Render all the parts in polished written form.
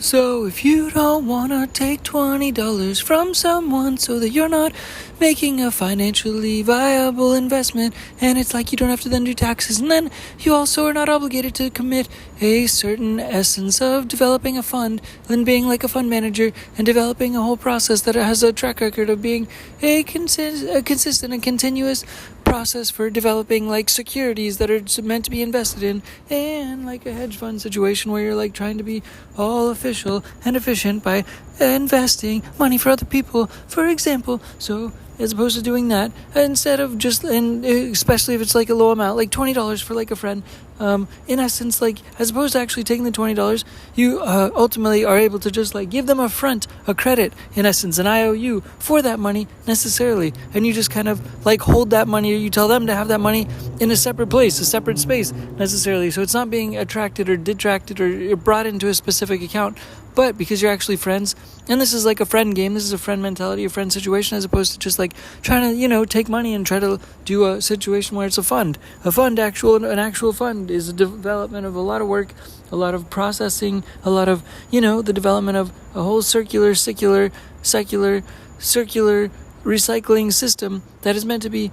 So if you don't want to take $20 from someone so that you're not making a financially viable investment, and it's like you don't have to then do taxes, and then you also are not obligated to commit a certain essence of developing a fund, then being like a fund manager and developing a whole process that has a track record of being a consistent and continuous process for developing like securities that are meant to be invested in, and like a hedge fund situation where you're like trying to be all official and efficient by investing money for other people, for example. So as opposed to doing that, instead of just, and especially if it's like a low amount, like $20 for like a friend, in essence, like as opposed to actually taking the $20, you ultimately are able to just like give them a credit, in essence, an IOU for that money necessarily, and you just kind of like hold that money, or you tell them to have that money in a separate place, a separate space necessarily, so it's not being attracted or detracted or brought into a specific account, but because you're actually friends, and this is like a friend game, this is a friend mentality, a friend situation, as opposed to just like trying to, take money and try to do a situation where it's a fund. An actual fund is a development of a lot of work, a lot of processing, a lot of, the development of a whole secular recycling system that is meant to be,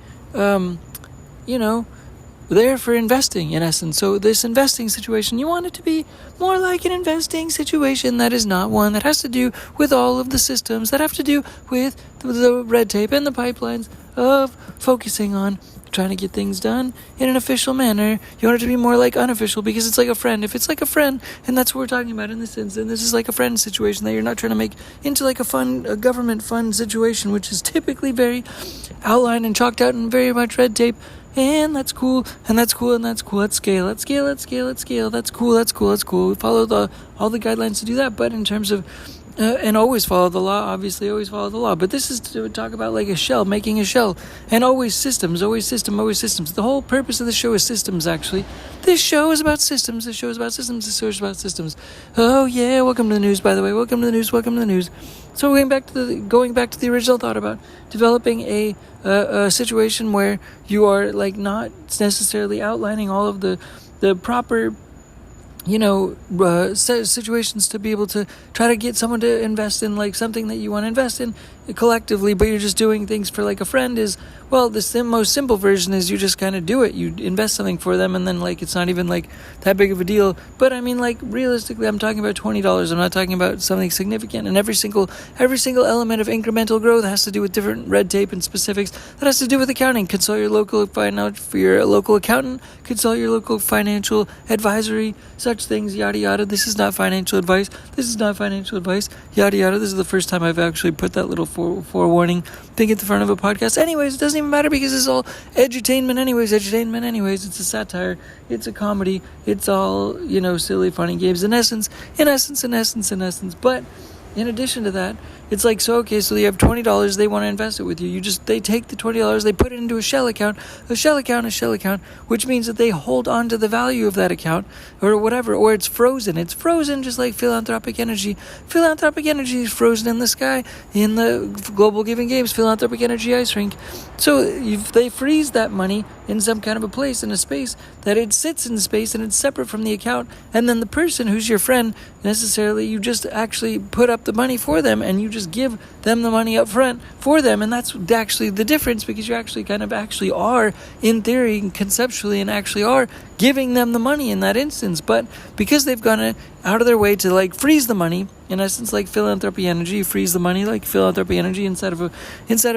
there for investing, in essence. So this investing situation, you want it to be more like an investing situation that is not one that has to do with all of the systems, that have to do with the red tape and the pipelines of focusing on trying to get things done in an official manner. You want it to be more like unofficial, because it's like a friend. If it's like a friend, and that's what we're talking about in this instance, this is like a friend situation that you're not trying to make into like a government fund situation, which is typically very outlined and chalked out and very much red tape. And that's cool, and that's cool, and that's cool. Let's scale. That's cool. Follow all the guidelines to do that, but in terms of and always follow the law, obviously always follow the law. But this is to talk about like making a shell, and always systems. The whole purpose of the show is systems, actually. This show is about systems. Oh yeah, welcome to the news, by the way. Welcome to the news. So going back to the original thought about developing a situation where you are like not necessarily outlining all of the proper situations to be able to try to get someone to invest in like something that you want to invest in collectively, but you're just doing things for like a friend is, well, the most simple version is you just kind of do it. You invest something for them, and then like it's not even like that big of a deal. But I mean, like realistically, I'm talking about $20. I'm not talking about something significant. And every single element of incremental growth has to do with different red tape and specifics. That has to do with accounting. Consult your local accountant. Consult your local financial advisory. Such things, yada yada. This is not financial advice. Yada yada. This is the first time I've actually put that little forewarning thing at the front of a podcast. Anyways, it doesn't even matter, because it's all edutainment anyways. It's a satire, it's a comedy, it's all, silly, funny games in essence. But in addition to that, it's like, so you have $20, they want to invest it with you. They take the $20, they put it into a shell account, which means that they hold on to the value of that account or whatever, or it's frozen. It's frozen just like philanthropic energy. Philanthropic energy is frozen in the sky in the global giving games, philanthropic energy ice rink. So if they freeze that money in some kind of a place, in a space, that it sits in space and it's separate from the account, and then the person who's your friend, necessarily, you just actually put up the money for them, and you just give them the money up front for them. And that's actually the difference, because you actually actually are, in theory, conceptually, and actually are giving them the money in that instance. But because they've gone out of their way to like freeze the money, in essence, like philanthropy energy, you freeze the money like philanthropy energy inside of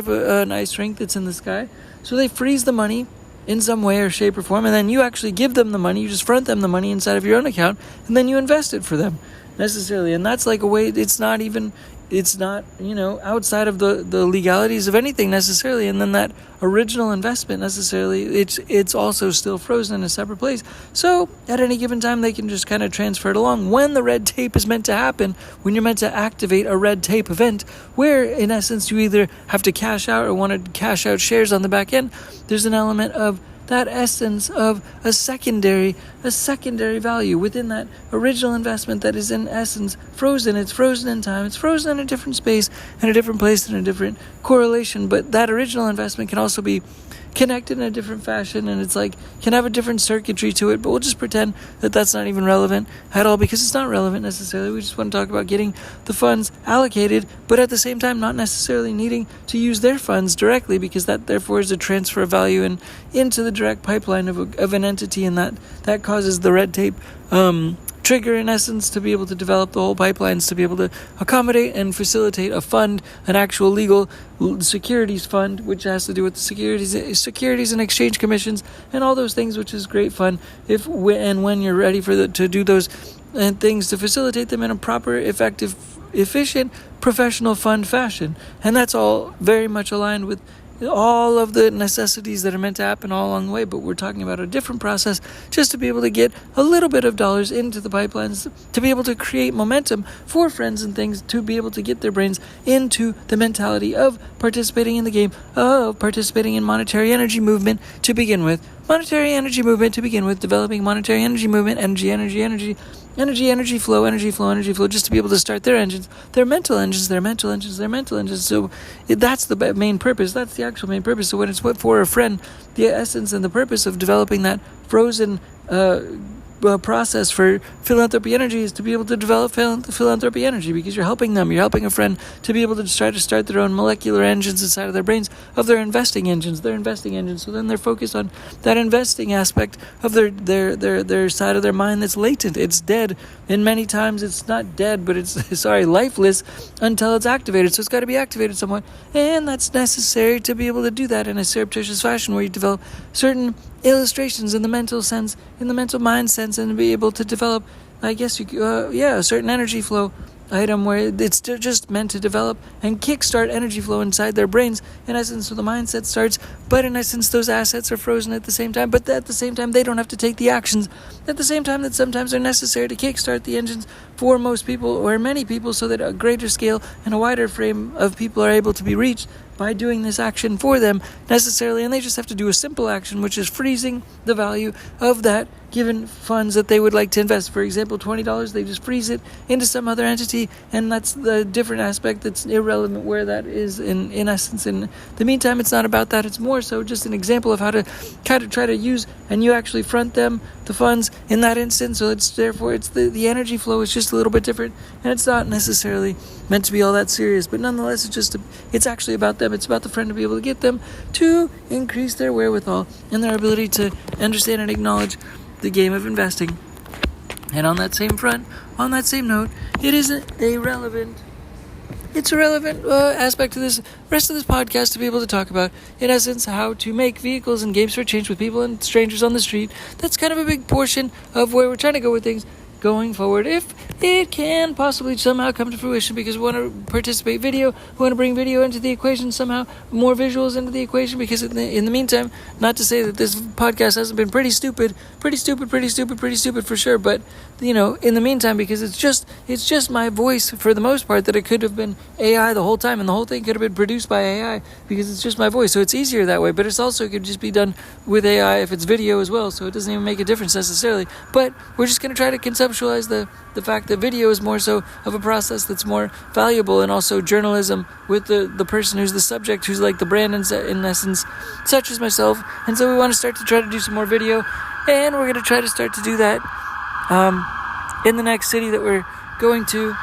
an ice rink that's in the sky. So they freeze the money in some way or shape or form, and then you actually give them the money. You just front them the money inside of your own account, and then you invest it for them necessarily. And that's like a way, it's not outside of the legalities of anything necessarily. And then that original investment necessarily, it's also still frozen in a separate place. So at any given time, they can just kind of transfer it along when the red tape is meant to happen, when you're meant to activate a red tape event, where in essence you either have to cash out or want to cash out shares on the back end. There's an element of that essence of a secondary value within that original investment that is in essence frozen. It's frozen in time, it's frozen in a different space, in a different place, in a different correlation. But that original investment can also be connected in a different fashion, and it's like can have a different circuitry to it, but we'll just pretend that that's not even relevant at all, because it's not relevant necessarily. We just want to talk about getting the funds allocated, but at the same time not necessarily needing to use their funds directly, because that therefore is a transfer of value into the direct pipeline of an entity, and that causes the red tape trigger, in essence, to be able to develop the whole pipelines, to be able to accommodate and facilitate a fund, an actual legal securities fund, which has to do with the securities and exchange commissions and all those things, which is great fun if and when you're ready to do those and things, to facilitate them in a proper, effective, efficient, professional fund fashion. And that's all very much aligned with all of the necessities that are meant to happen all along the way, but we're talking about a different process just to be able to get a little bit of dollars into the pipelines, to be able to create momentum for friends and things, to be able to get their brains into the mentality of participating in the game, of participating in monetary energy movement to begin with. Monetary energy movement to begin with, developing monetary energy movement, energy flow, just to be able to start their engines, their mental engines. So that's the main purpose. That's the actual main purpose. So when it's for a friend, the essence and the purpose of developing that frozen process for philanthropy energy is to be able to develop philanthropy energy, because you're helping them. You're helping a friend to be able to try to start their own molecular engines inside of their brains, of their investing engines. So then they're focused on that investing aspect of their side of their mind that's latent. It's dead. And many times it's not dead, but it's lifeless until it's activated. So it's got to be activated somewhat. And that's necessary to be able to do that in a surreptitious fashion, where you develop certain illustrations in the mental sense, in the mental mind sense, and to be able to develop, I guess, a certain energy flow item where it's just meant to develop and kickstart energy flow inside their brains, in essence, so the mindset starts, but in essence those assets are frozen at the same time, but at the same time they don't have to take the actions at the same time that sometimes are necessary to kickstart the engines for most people, or many people, so that a greater scale and a wider frame of people are able to be reached by doing this action for them necessarily. And they just have to do a simple action, which is freezing the value of that given funds that they would like to invest. For example, $20, they just freeze it into some other entity, and that's the different aspect that's irrelevant where that is in essence. In the meantime, it's not about that. It's more so just an example of how to kind of try to use, and you actually front them the funds in that instance. So it's therefore the energy flow is just a little bit different, and it's not necessarily meant to be all that serious, but nonetheless it's actually about them. It's about the friend to be able to get them to increase their wherewithal and their ability to understand and acknowledge the game of investing. And on that same front, on that same note, it's a relevant aspect to this rest of this podcast to be able to talk about, in essence, how to make vehicles and games for change with people and strangers on the street. That's kind of a big portion of where we're trying to go with things going forward, if it can possibly somehow come to fruition, because we want to participate video, we want to bring video into the equation somehow, more visuals into the equation, because in the meantime, not to say that this podcast hasn't been pretty stupid for sure, but in the meantime, because it's just my voice for the most part, that it could have been AI the whole time, and the whole thing could have been produced by AI, because it's just my voice, so it's easier that way. But it's also, it could just be done with AI if it's video as well, so it doesn't even make a difference necessarily. But we're just going to try to conceptualize the fact that video is more so of a process that's more valuable, and also journalism with the person who's the subject, who's like the brand in essence, such as myself. And so we want to start to try to do some more video, and we're going to try to start to do that in the next city that we're going to,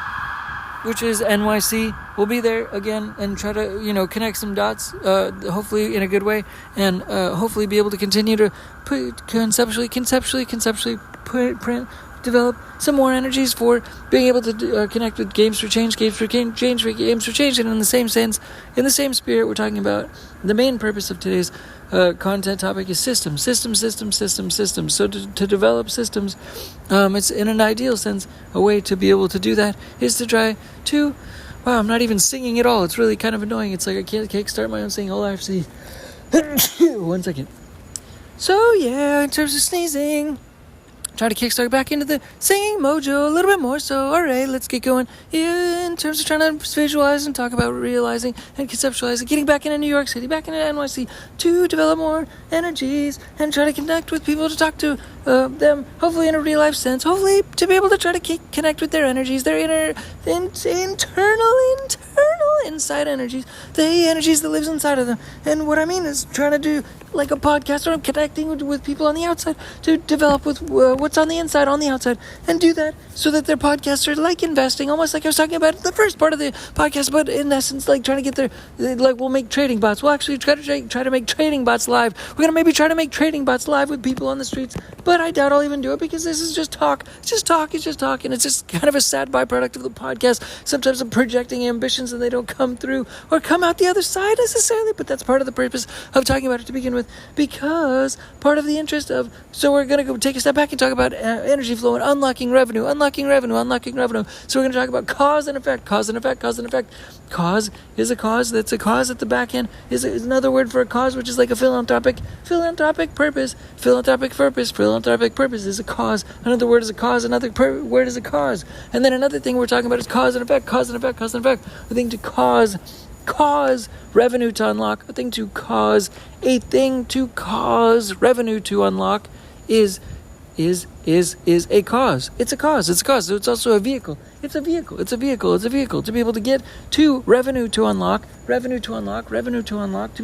which is NYC. We'll be there again and try to, connect some dots, hopefully in a good way, and hopefully be able to continue to conceptually develop some more energies for being able to connect with games for change. And in the same sense, in the same spirit, we're talking about the main purpose of today's content topic is systems. So to develop systems, it's in an ideal sense, a way to be able to do that is to try to, wow, I'm not even singing at all. It's really kind of annoying. It's like I can't kickstart my own singing. Hold on, see. 1 second. So yeah, in terms of sneezing, try to kickstart back into the singing mojo a little bit more. So, all right, let's get going. In terms of trying to visualize and talk about realizing and conceptualizing, getting back into New York City, back into NYC, to develop more energies and try to connect with people, to talk to them, hopefully in a real life sense, hopefully to be able to try to connect with their energies, their internal inside energies, the energies that lives inside of them. And what I mean is trying to do like a podcast, or I'm connecting with people on the outside to develop with what's on the inside, on the outside, and do that so that their podcasts are like investing, almost like I was talking about in the first part of the podcast, but in essence, like trying to get like we'll make trading bots. We'll actually try to make trading bots live. We're going to maybe try to make trading bots live with people on the streets, but I doubt I'll even do it because this is just talk. It's just talk, and it's just kind of a sad byproduct of the podcast. Sometimes I'm projecting ambitions and they don't come through or come out the other side necessarily, but that's part of the purpose of talking about it to begin with, because part of the interest of, so we're going to go take a step back and talk about energy flow and unlocking revenue. So we're going to talk about cause and effect. Cause is a cause that's a cause at the back end, is another word for a cause, which is like a philanthropic purpose. Philanthropic purpose is a cause. Another word is a cause, another word is a cause. And then another thing we're talking about is cause and effect. A thing to cause revenue to unlock, a thing to cause revenue to unlock is a cause. It's a cause. So it's also a vehicle. It's a vehicle to be able to get to revenue to unlock, to be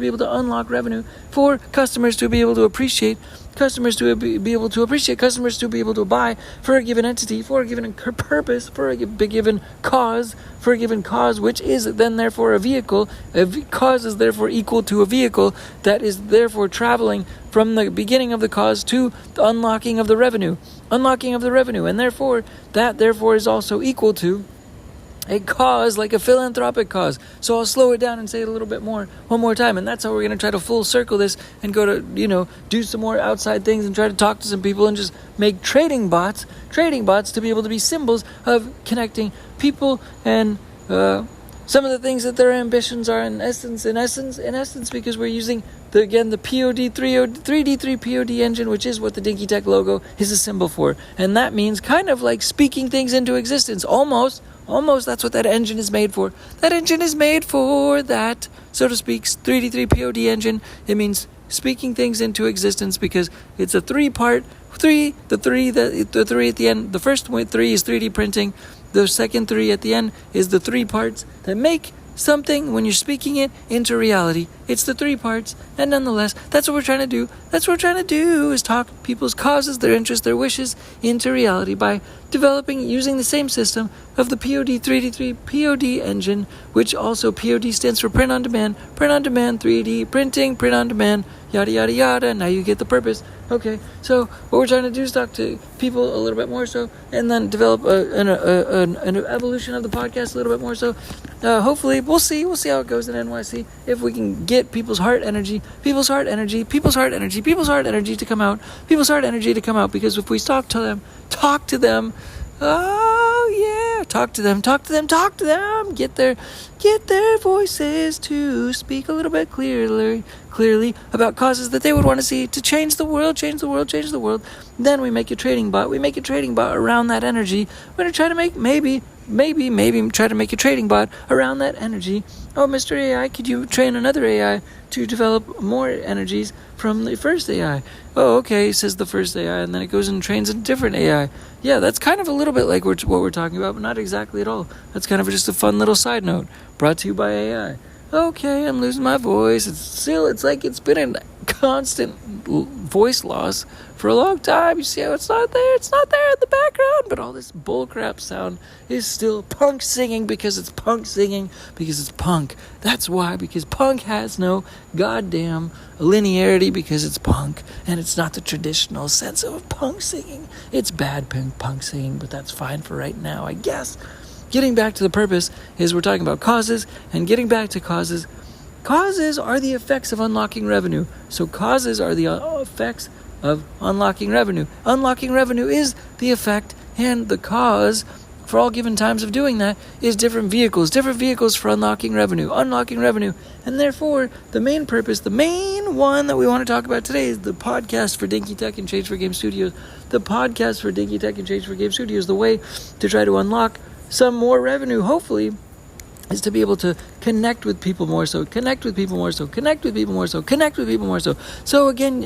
able to unlock revenue for customers to be able to appreciate, customers to be able to buy for a given entity, for a given purpose, for a given cause, which is then therefore a vehicle. Cause is therefore equal to a vehicle that is therefore traveling from the beginning of the cause to the unlocking of the revenue, and therefore that is also equal to a cause, like a philanthropic cause. So I'll slow it down and say it a little bit more one more time, and that's how we're going to try to full circle this and go to, do some more outside things and try to talk to some people and just make trading bots to be able to be symbols of connecting people and some of the things that their ambitions are in essence, because we're using the POD 3D3 POD engine, which is what the Dinky Tehc logo is a symbol for. And that means kind of like speaking things into existence. Almost that's what that engine is made for. That engine is made for that, so to speak, 3D3 POD engine. It means speaking things into existence because it's a the three at the end. The first 3 is 3D printing. The second 3 at the end is the 3 parts that make something, when you're speaking it, into reality. It's the 3 parts, and nonetheless, that's what we're trying to do. Is talk people's causes, their interests, their wishes into reality by using the same system of the POD 3D3 POD engine, which also POD stands for print on demand, 3D printing, print on demand, yada yada yada. Now you get the purpose. Okay, so what we're trying to do is talk to people a little bit more so, and then develop an evolution of the podcast a little bit more so. Hopefully, we'll see how it goes in NYC. If we can get people's heart energy to come out, because if we talk to them, get their voices to speak a little bit clearly about causes that they would want to see to change the world. Then we make a trading bot around that energy. We're going to try to make maybe try to make a trading bot around that energy. Oh, Mr. AI, could you train another AI to develop more energies from the first AI? Oh, okay, says the first AI, and then it goes and trains a different AI. Yeah, that's kind of a little bit like what we're talking about, but not exactly at all. That's kind of just a fun little side note brought to you by AI. Okay, I'm losing my voice. It's like it's been a constant voice loss for a long time. You see how it's not there in the background, but all this bullcrap sound is still punk singing because it's punk. That's why, because punk has no goddamn linearity, because it's punk, and it's not the traditional sense of punk singing. It's bad punk singing, but that's fine for right now, I guess. Getting back to the purpose is we're talking about causes, and getting back to causes. Causes are the effects of unlocking revenue. So causes are the effects of unlocking revenue. Unlocking revenue is the effect, and the cause for all given times of doing that is different vehicles for unlocking revenue. And therefore, the main purpose, the main one that we want to talk about today is the podcast for Dinky Tehc and Change for Game Studios. The podcast for Dinky Tehc and Change for Game Studios, the way to try to unlock some more revenue, hopefully, is to be able to connect with people more so, connect with people more so, connect with people more so, connect with people more so. So again,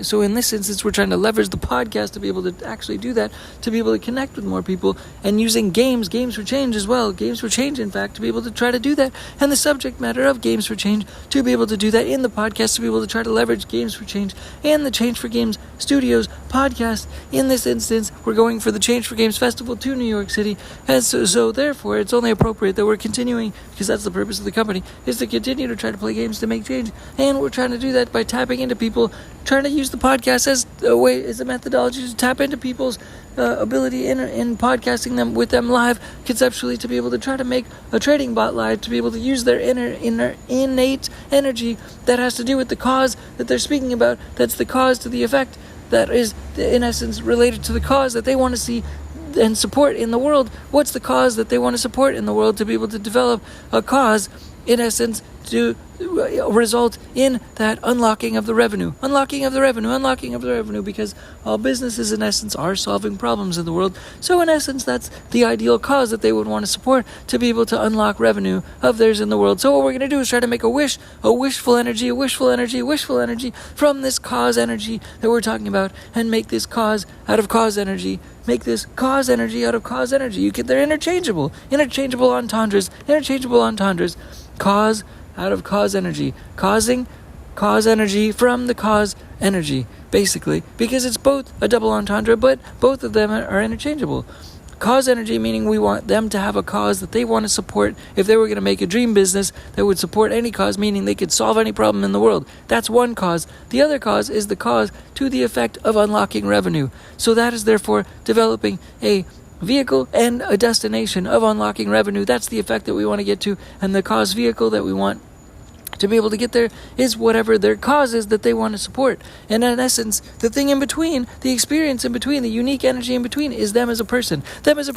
so in this instance, we're trying to leverage the podcast to be able to actually do that, to be able to connect with more people, and using games for change as well, games for change, in fact, to be able to try to do that, and the subject matter of games for change, to be able to do that in the podcast, to be able to try to leverage games for change and the Change for Games Studios podcast. In this instance, we're going for the Change for Games Festival to New York City, and so therefore it's only appropriate that we're continuing, because that's the purpose of the company, is to continue to try to play games to make change, and we're trying to do that by tapping into people, trying to use the podcast as a methodology to tap into people's ability in podcasting them with them live conceptually, to be able to try to make a trading bot live, to be able to use their innate energy that has to do with the cause that they're speaking about, that's the cause to the effect, that is in essence related to the cause that they want to see and support in the world. What's the cause that they want to support in the world, to be able to develop a cause, in essence, to result in that unlocking of the revenue, because all businesses in essence are solving problems in the world. So in essence, that's the ideal cause that they would want to support, to be able to unlock revenue of theirs in the world. So what we're going to do is try to make a wishful energy from this cause energy that we're talking about, and make this cause out of cause energy. Make this cause energy out of cause energy. They're interchangeable entendres. Cause out of cause energy, causing cause energy from the cause energy, basically, because it's both a double entendre, but both of them are interchangeable. Cause energy meaning we want them to have a cause that they want to support. If they were going to make a dream business that would support any cause, meaning they could solve any problem in the world, that's one cause. The other cause is the cause to the effect of unlocking revenue. So that is therefore developing a vehicle and a destination of unlocking revenue. That's the effect that we want to get to, and the cause vehicle that we want to be able to get there is whatever their cause is that they want to support. And in essence, the thing in between, the experience in between, the unique energy in between, is them as a person. Them as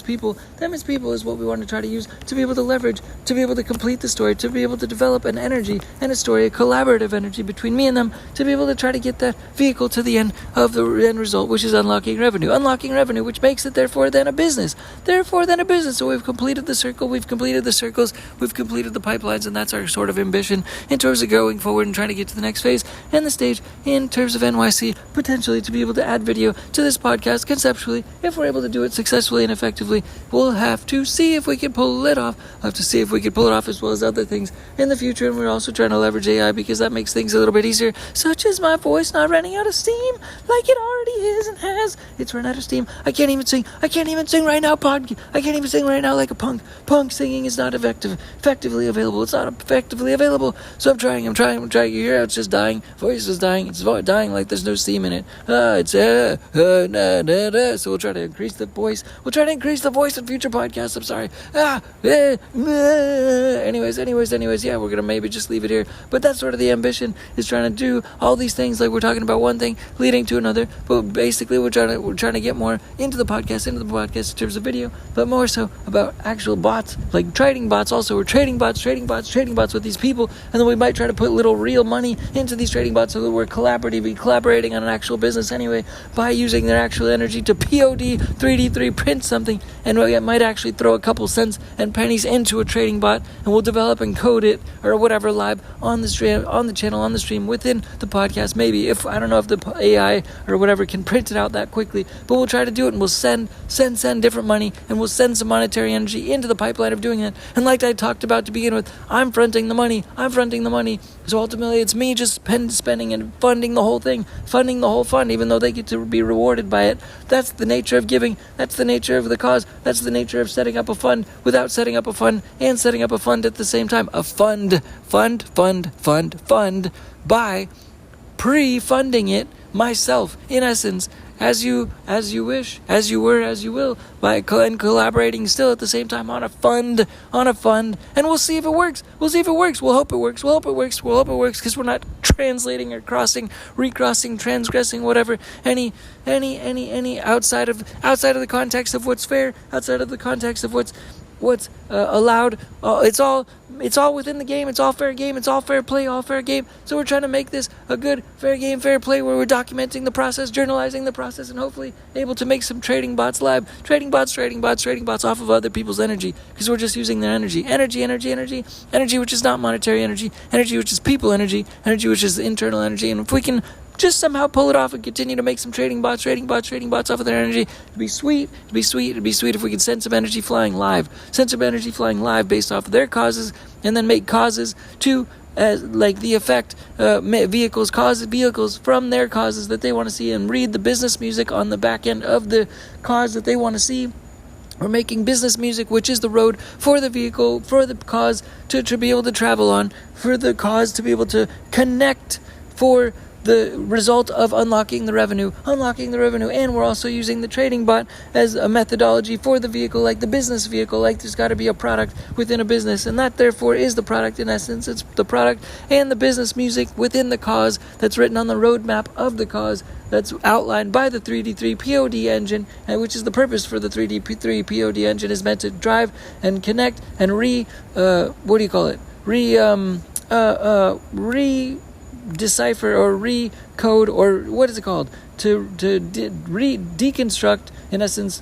people. Them as people is what we want to try to use to be able to leverage, to be able to complete the story, to be able to develop an energy and a story, a collaborative energy between me and them, to be able to try to get that vehicle to the end of the end result, which is unlocking revenue, which makes it therefore then a business. So we've completed the circle, we've completed the circles, we've completed the pipelines, and that's our sort of ambition in terms of going forward and trying to get to the next phase and the stage in terms of NYC, potentially to be able to add video to this podcast conceptually. If we're able to do it successfully and effectively, we'll have to see if we can pull it off. As well as other things in the future. And we're also trying to leverage AI, because that makes things a little bit easier, such as my voice not running out of steam like it already is and has. It's run out of steam. I can't even sing right now, I can't even sing right now like a punk. Punk singing is not effectively available. It's not effectively available. So I'm trying. You hear how it's just dying? Voice is dying. It's dying like there's no steam in it. So we'll try to increase the voice. in future podcasts. I'm sorry. Anyways, yeah, we're gonna maybe just leave it here. But that's sort of the ambition, is trying to do all these things, like we're talking about one thing leading to another. But basically, we're trying to get more into the podcast in terms of video, but more so about actual bots, like trading bots. Also, we're trading bots with these people, and then we might try to put little real money into these trading bots, so that we're collaborating on an actual business anyway, by using their actual energy to POD 3D3 print something, and we might actually throw a couple cents and pennies into a trading bot, and we'll develop and code it or whatever live on the stream, on the channel, on the stream, within the podcast. Maybe, if I don't know if the AI or whatever can print it out that quickly, but we'll try to do it, and we'll send different money, and we'll send some monetary energy into the pipeline of doing it. And like I talked about to begin with, I'm fronting the money. So ultimately, it's me just spending and funding the whole thing, funding the whole fund, even though they get to be rewarded by it. That's the nature of giving. That's the nature of the cause. That's the nature of setting up a fund without setting up a fund and setting up a fund at the same time. A fund by pre-funding it myself, in essence, as you wish, as you will, by collaborating still at the same time on a fund, and we'll see if it works. We'll hope it works, because we're not translating or recrossing, transgressing, whatever, any outside of the context of what's fair, outside of the context of what's what's allowed. It's all within the game. It's all fair game. It's all fair play, all fair game. So we're trying to make this a good fair game, fair play, where we're documenting the process, journalizing the process, and hopefully able to make some trading bots live, trading bots off of other people's energy, because we're just using their energy, which is not monetary energy, which is people energy, which is internal energy. And if we can just somehow pull it off and continue to make some trading bots off of their energy, it'd be sweet if we could send some energy flying live based off of their causes, and then make causes to like the effect vehicles from their causes that they want to see, and read the business music on the back end of the cause that they want to see. We're making business music, which is the road for the vehicle, for the cause to be able to travel on, for the cause to be able to connect, for the result of unlocking the revenue, and we're also using the trading bot as a methodology for the vehicle, like the business vehicle, like there's got to be a product within a business, and that therefore is the product in essence. It's the product and the business music within the cause that's written on the roadmap of the cause, that's outlined by the 3D3 POD engine, and which is the purpose for the 3D3 POD engine, is meant to drive and connect and decipher or recode, or what is it called, to deconstruct, in essence,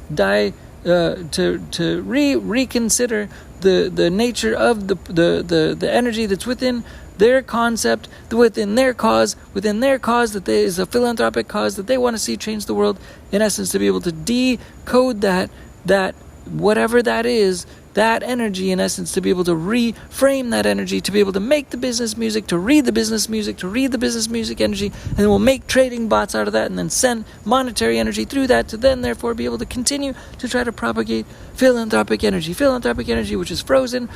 reconsider the nature of the energy that's within their concept, within their cause that there is a philanthropic cause that they want to see change the world, in essence, to be able to decode that whatever that is, that energy, in essence, to be able to reframe that energy, to be able to make the business music, to read the business music, energy, and we'll make trading bots out of that, and then send monetary energy through that, to then therefore be able to continue to try to propagate philanthropic energy, which is frozen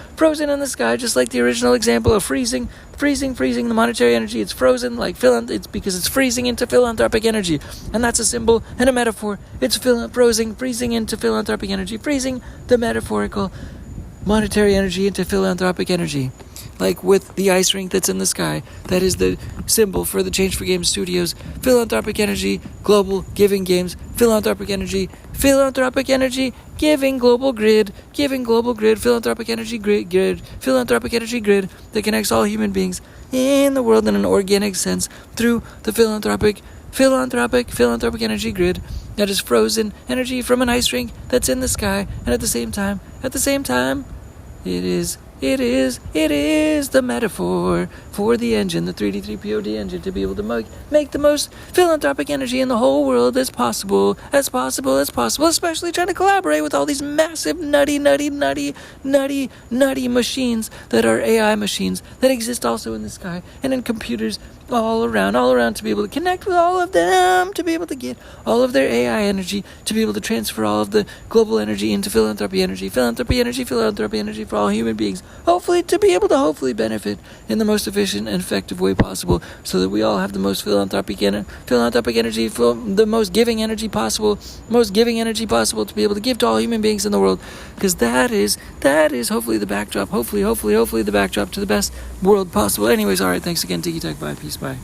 in the sky, just like the original example of freezing the monetary energy. It's frozen it's because it's freezing into philanthropic energy, and that's a symbol and a metaphor. It's freezing into philanthropic energy, freezing the metaphorical monetary energy into philanthropic energy, like with the ice rink that's in the sky. That is the symbol for the Change for Games Studios. Philanthropic energy, global giving games. Philanthropic energy, giving global grid, philanthropic energy grid, philanthropic energy grid that connects all human beings in the world in an organic sense through the philanthropic energy grid that is frozen energy from an ice rink that's in the sky, and at the same time, it is the metaphor for the engine, the 3D3 POD engine, to be able to make the most philanthropic energy in the whole world as possible, especially trying to collaborate with all these massive, nutty machines that are AI machines that exist also in the sky and in computers all around, to be able to connect with all of them, to be able to get all of their AI energy, to be able to transfer all of the global energy into philanthropy energy for all human beings, hopefully to be able to benefit in the most efficient and effective way possible, so that we all have the most philanthropic energy, the most giving energy possible, to be able to give to all human beings in the world, because that is hopefully the backdrop, hopefully the backdrop to the best world possible. Anyways, all right, thanks again, Dinky Tehc, bye, peace, bye.